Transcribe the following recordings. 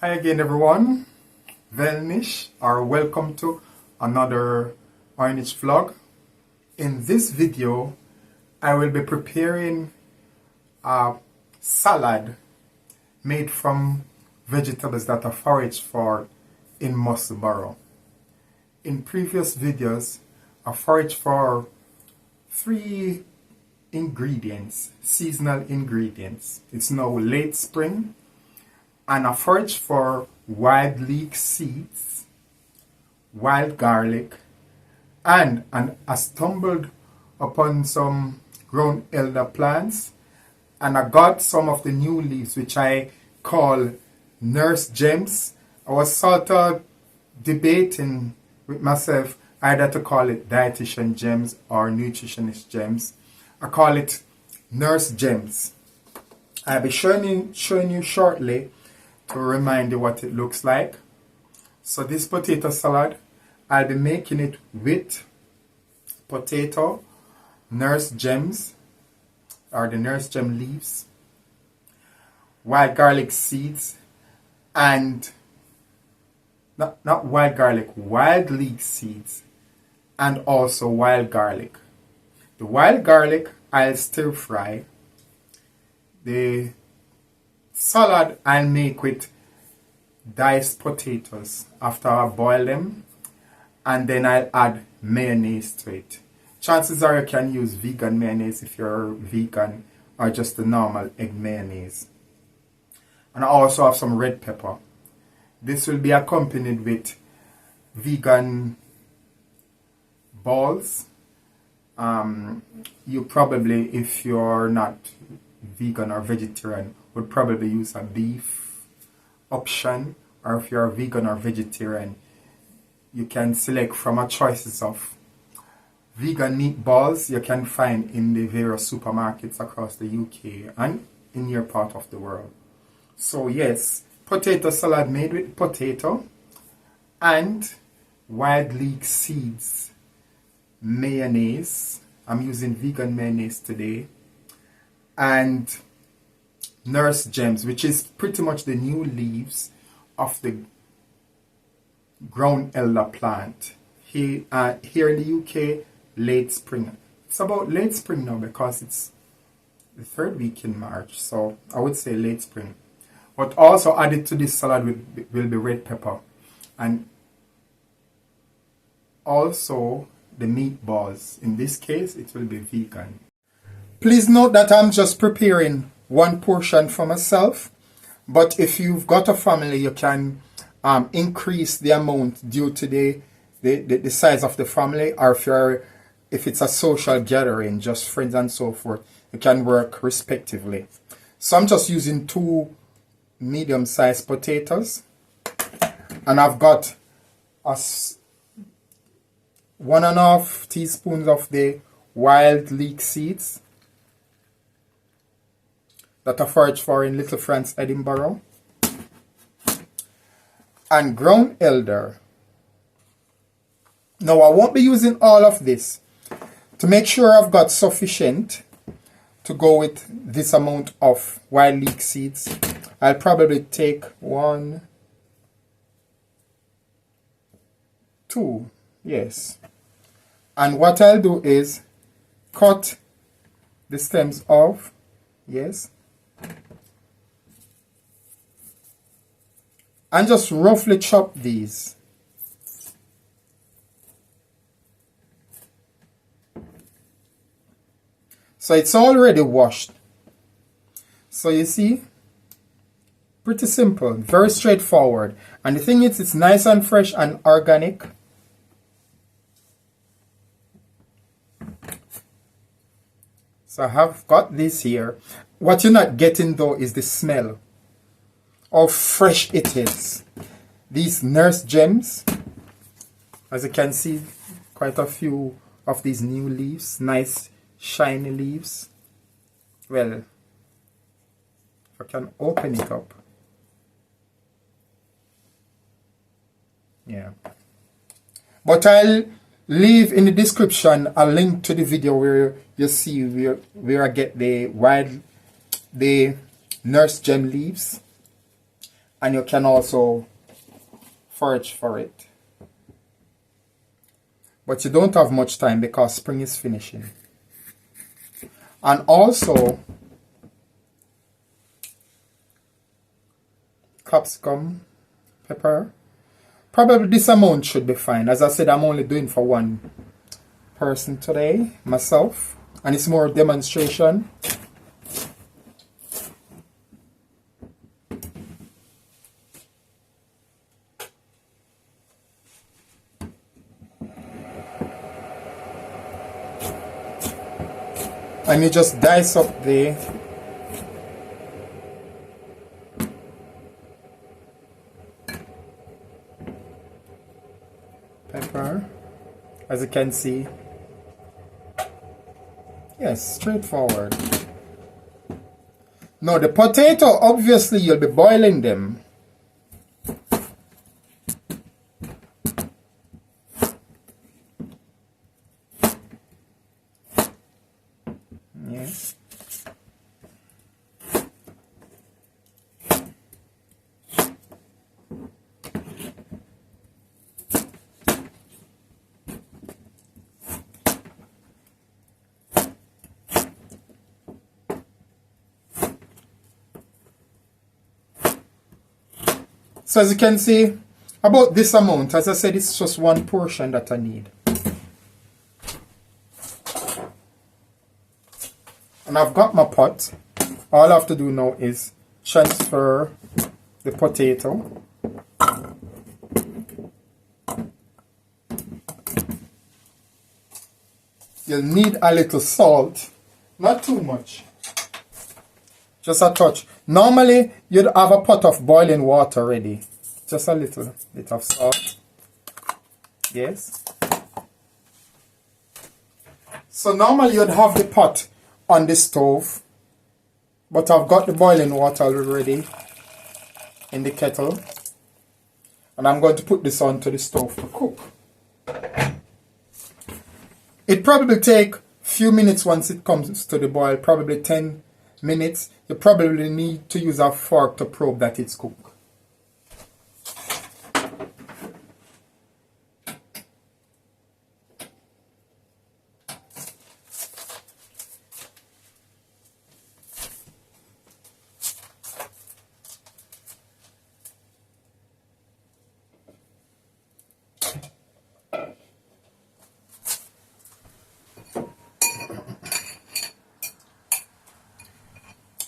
Hi again everyone, Oy'Nissh, or welcome to another Oy'Nissh vlog. In this video, I will be preparing a salad made from vegetables that are foraged for in Musselburgh. In previous videos, I foraged for 3 ingredients, seasonal ingredients. It's now late spring, and I foraged for wild leek seeds, wild garlic, and I stumbled upon some ground elder plants, and I got some of the new leaves which I call nurse gems. I was sort of debating with myself either to call it dietitian gems or nutritionist gems. I call it nurse gems. I'll be showing you shortly to remind you what it looks like. So this potato salad, I'll be making it with potato, nurse gems, or the nurse gem leaves, wild garlic seeds, and not wild garlic, wild leek seeds, and also wild garlic. The wild garlic I'll stir fry. The salad I'll make with diced potatoes after I boil them, and then I'll add mayonnaise to it. Chances are you can use vegan mayonnaise if you're vegan, or just the normal egg mayonnaise. And I also have some red pepper. This will be accompanied with vegan balls. You probably, if you're not vegan or vegetarian, would probably use a beef option, or if you're vegan or vegetarian, you can select from a choices of vegan meatballs you can find in the various supermarkets across the UK and in your part of the world. So yes, potato salad made with potato and wild leek seeds, mayonnaise. I'm using vegan mayonnaise today, and nurse gems, which is pretty much the new leaves of the ground elder plant. Here in the UK, late spring. It's about late spring now because it's the 3rd week in March, so I would say late spring. But also added to this salad will be red pepper, and also the meatballs. In this case, it will be vegan. Please note that I'm just preparing one portion for myself, but if you've got a family, you can increase the amount due to the size of the family, or if it's a social gathering, just friends and so forth, you can work respectively. So I'm just using 2 medium-sized potatoes, and I've got 1.5 teaspoons of the wild leek seeds that I foraged for in Little France, Edinburgh, and ground elder. Now I won't be using all of this. To make sure I've got sufficient to go with this amount of wild leek seeds, I'll probably take 1, 2, yes. And what I'll do is cut the stems off, yes, and just roughly chop these. So it's already washed. So you see, pretty simple, very straightforward. And the thing is, it's nice and fresh and organic. So I have got this here. What you're not getting though is the smell. How fresh it is. These nurse gems, as you can see, quite a few of these new leaves, nice shiny leaves. Well, if I can open it up, yeah. But I'll leave in the description a link to the video where you see where I get the nurse gem leaves and you can also forage for it. But you don't have much time because spring is finishing. And also, capsicum, pepper. Probably this amount should be fine. As I said, I'm only doing for one person today, myself. And it's more demonstration. And you just dice up the pepper, as you can see. Yes, straightforward. Now the potato, obviously you'll be boiling them. Yes. So as you can see, about this amount, as I said, it's just one portion that I need. And I've got my pot. All I have to do now is transfer the potato. You'll need a little salt, not too much. Just a touch. Normally, you'd have a pot of boiling water ready. Just a little bit of salt. Yes. So normally you'd have the pot on the stove. But I've got the boiling water already in the kettle. And I'm going to put this onto the stove to cook. It probably take a few minutes once it comes to the boil. Probably 10 minutes. You probably need to use a fork to probe that it's cooked.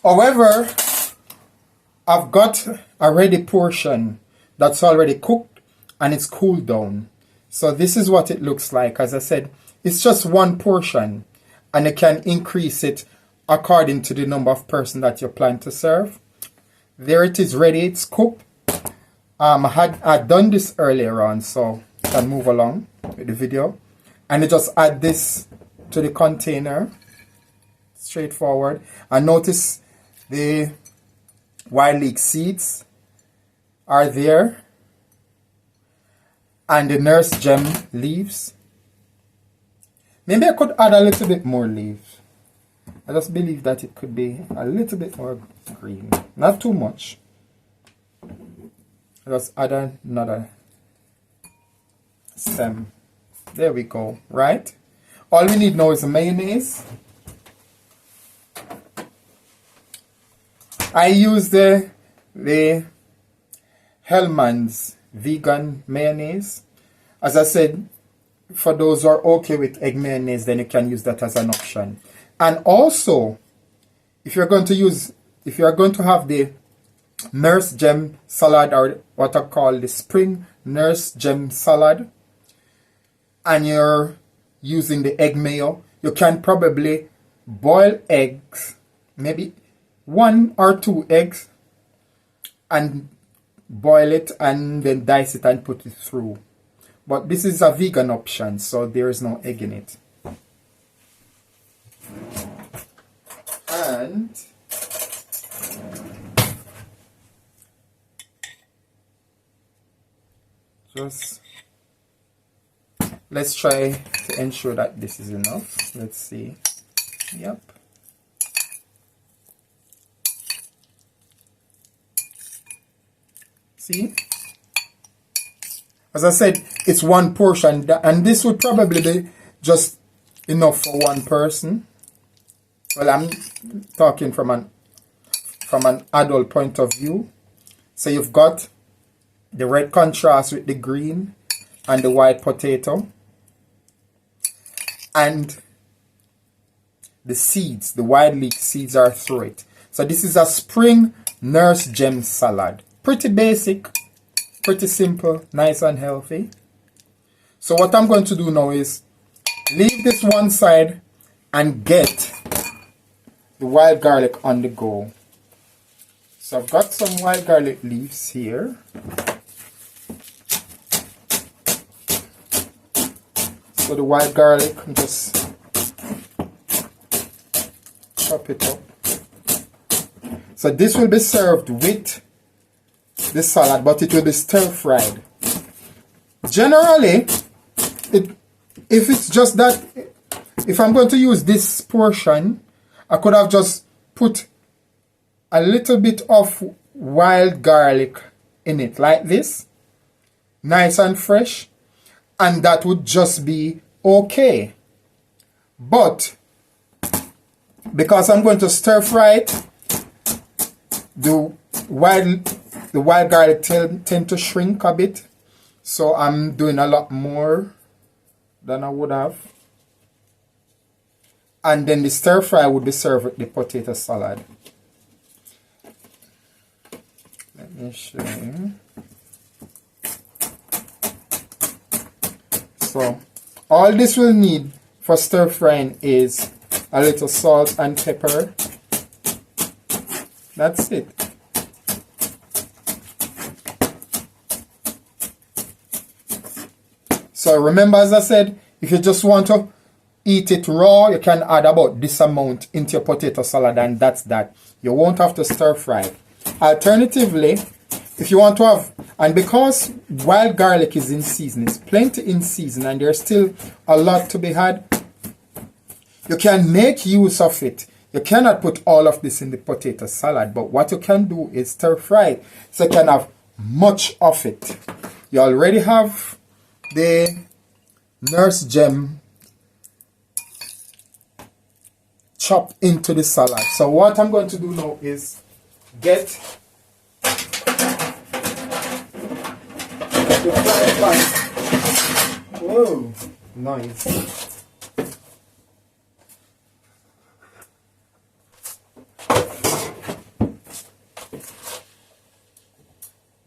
However, I've got a ready portion that's already cooked and it's cooled down. So this is what it looks like. As I said, it's just one portion and you can increase it according to the number of person that you plan to serve. There it is ready, it's cooked. I'd done this earlier on, so I can move along with the video. And you just add this to the container. Straightforward. And notice the wild leek seeds are there, and the nurse gem leaves. Maybe I could add a little bit more leaves. I just believe that it could be a little bit more green, not too much. I just add another stem. There we go. Right, all we need now is mayonnaise. I use the Hellmann's vegan mayonnaise. As I said, for those who are okay with egg mayonnaise, then you can use that as an option. And also, if you're going to have the nurse gem salad, or what I call the spring nurse gem salad, and you're using the egg mayo, you can probably boil eggs, maybe 1 or 2 eggs, and boil it and then dice it and put it through. But this is a vegan option, so there is no egg in it. And just let's try to ensure that this is enough. Let's see. Yep. See? As I said, it's one portion, and this would probably be just enough for one person. Well, I'm talking from an adult point of view. So you've got the red contrast with the green and the white potato. And the seeds, the wild leek seeds are through it. So this is a spring nurse gem salad. Pretty basic, pretty simple, nice and healthy. So what I'm going to do now is leave this one side and get the wild garlic on the go. So I've got some wild garlic leaves here. So the wild garlic, just chop it up. So this will be served with the salad, but it will be stir fried. Generally, if it's just that, if I'm going to use this portion, I could have just put a little bit of wild garlic in it like this, nice and fresh, and that would just be okay. But because I'm going to stir fry it, the wild garlic tend to shrink a bit, so I'm doing a lot more than I would have. And then the stir fry would be served with the potato salad. Let me show you. So all this will need for stir frying is a little salt and pepper. That's it. So remember, as I said, if you just want to eat it raw, you can add about this amount into your potato salad, and that's that. You won't have to stir fry. Alternatively, if you want to have, and because wild garlic is in season, it's plenty in season, and there's still a lot to be had, you can make use of it. You cannot put all of this in the potato salad, but what you can do is stir fry it, so you can have much of it. You already have the nurse gem chopped into the salad. So what I'm going to do now is get the frying pan. Whoa, nice.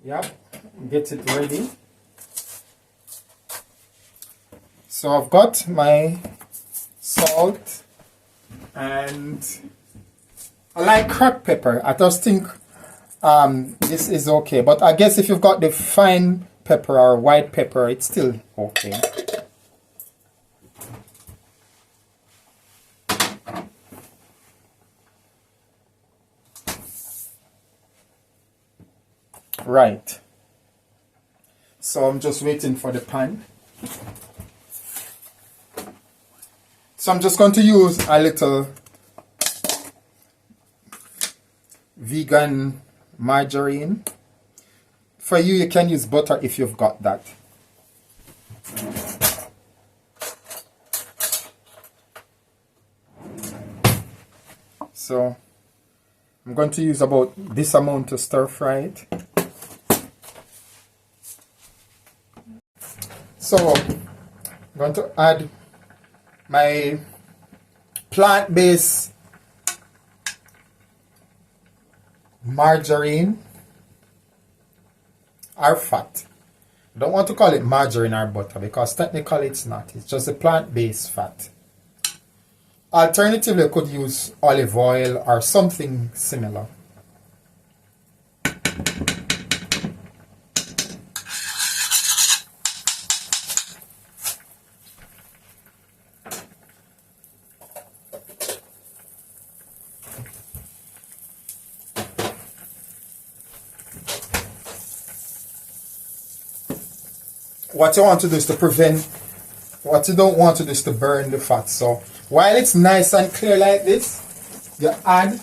Yep, get it ready. So I've got my salt, and I like cracked pepper. I just think this is okay, but I guess if you've got the fine pepper or white pepper, it's still okay. Right. So I'm just waiting for the pan. So I'm just going to use a little vegan margarine. For you, you can use butter if you've got that. So I'm going to use about this amount to stir fry it. So I'm going to add my plant-based margarine or fat. I don't want to call it margarine or butter because technically it's not. It's just a plant-based fat. Alternatively, you could use olive oil or something similar. What you want to do is to prevent, what you don't want to do is to burn the fat. So while it's nice and clear like this, you add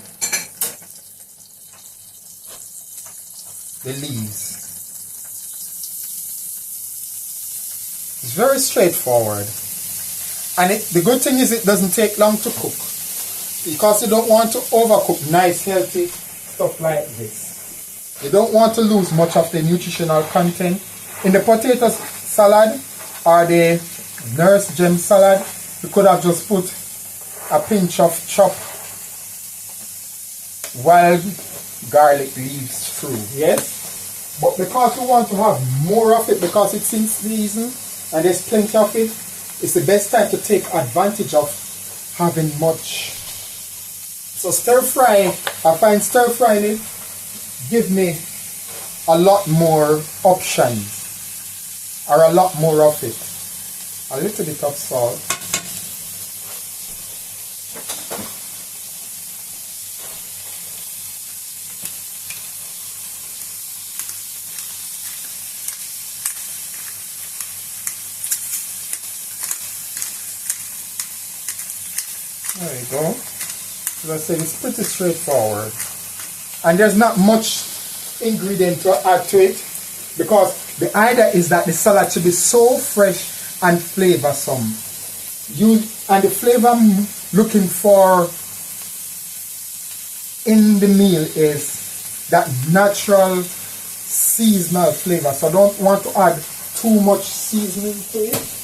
the leaves. It's very straightforward. And the good thing is it doesn't take long to cook, because you don't want to overcook nice healthy stuff like this. You don't want to lose much of the nutritional content. In the potato salad or the nurse gem salad, you could have just put a pinch of chopped wild garlic leaves through, yes? But because we want to have more of it, because it's in season and there's plenty of it, it's the best time to take advantage of having much. So stir fry, I find stir frying it give me a lot more options, or a lot more of it. A little bit of salt. There you go. As I said, it's pretty straightforward. And there's not much ingredient to add to it, because the idea is that the salad should be so fresh and flavorsome. And the flavor I'm looking for in the meal is that natural seasonal flavor. So I don't want to add too much seasoning to it.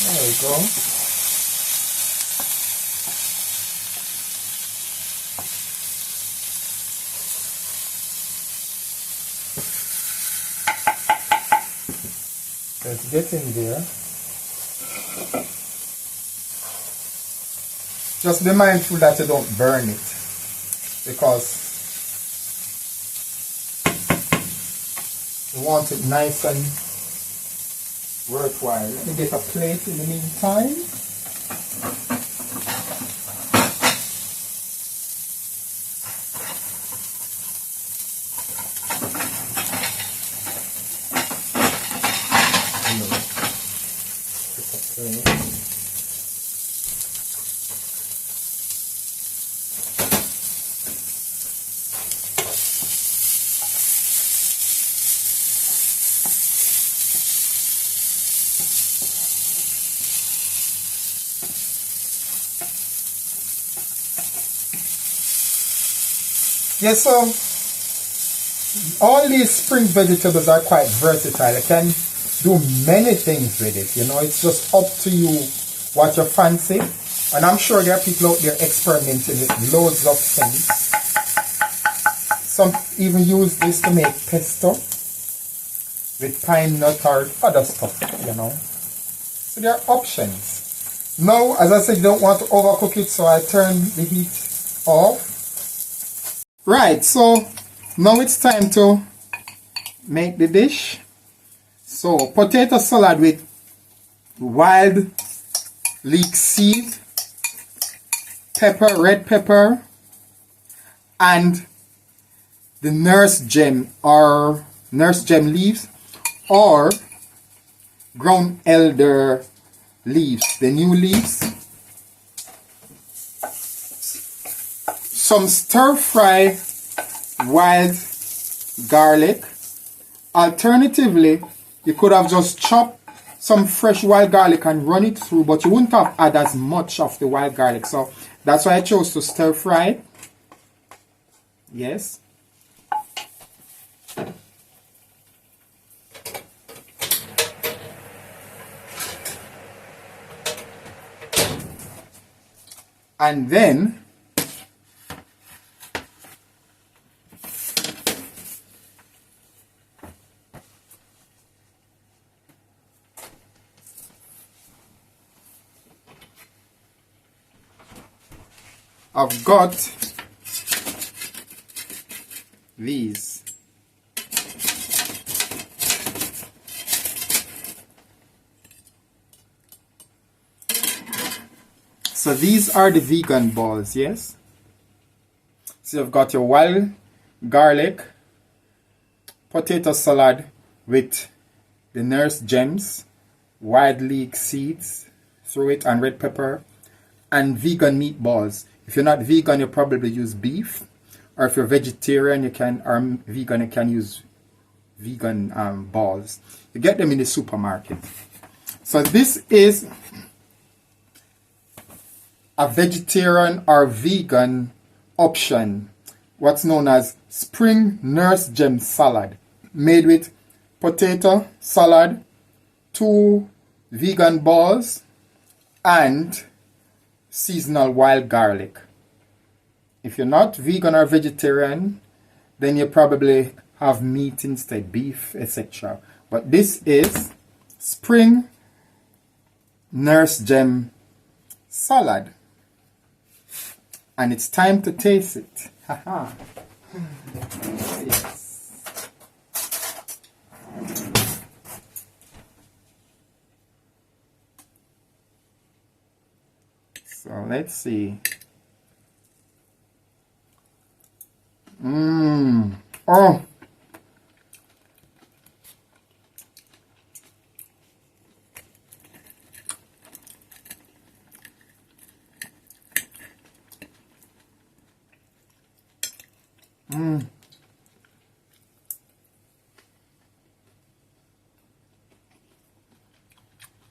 There we go. Let's get in there. Just be mindful that you don't burn it, because we want it nice and worthwhile. Let me get a plate in the meantime. Yes, so all these spring vegetables are quite versatile. You can do many things with it. You know, it's just up to you what you fancy. And I'm sure there are people out there experimenting with loads of things. Some even use this to make pesto with pine nut or other stuff, you know. So there are options. Now, as I said, you don't want to overcook it, so I turn the heat off. Right, so now it's time to make the dish. So potato salad with wild leek seed, pepper, red pepper, and the nurse gem leaves, or ground elder leaves, the new leaves. Some stir-fry wild garlic. Alternatively, you could have just chopped some fresh wild garlic and run it through, but you wouldn't have add as much of the wild garlic. So that's why I chose to stir-fry it. Yes. And then I've got these. So these are the vegan balls, yes? So you've got your wild garlic, potato salad with the nurse gems, wild leek seeds through it, and red pepper, and vegan meatballs. If you're not vegan, you probably use beef, or if you're vegetarian, or vegan, you can use vegan balls. You get them in the supermarket. So this is a vegetarian or vegan option, what's known as spring nurse gem salad, made with potato salad, 2 vegan balls, and seasonal wild garlic. If you're not vegan or vegetarian, then you probably have meat instead, beef, etc. But this is spring nurse gem salad, and it's time to taste it. Haha. Yes. So let's see. Oh.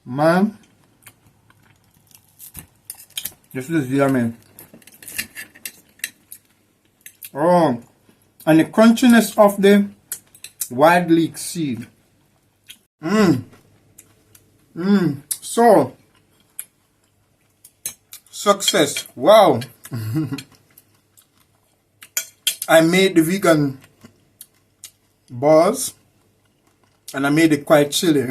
Man, this is yummy. Oh, and the crunchiness of the wild leek seed. So, success. Wow. I made the vegan balls, and I made it quite chilly.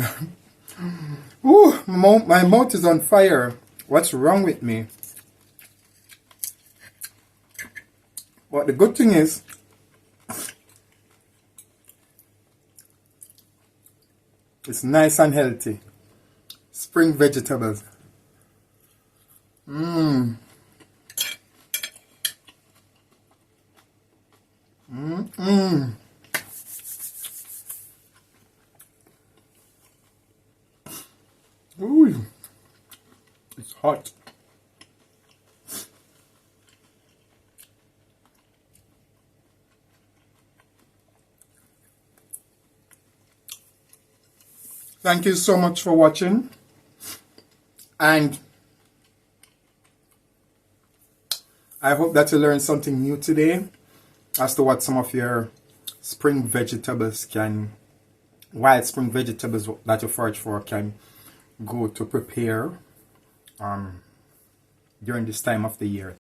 Ooh, my mouth is on fire. What's wrong with me? But the good thing is, it's nice and healthy. Spring vegetables. Ooh, it's hot. Thank you so much for watching, and I hope that you learned something new today as to what some of your spring vegetables wild spring vegetables that you forage for can go to prepare during this time of the year.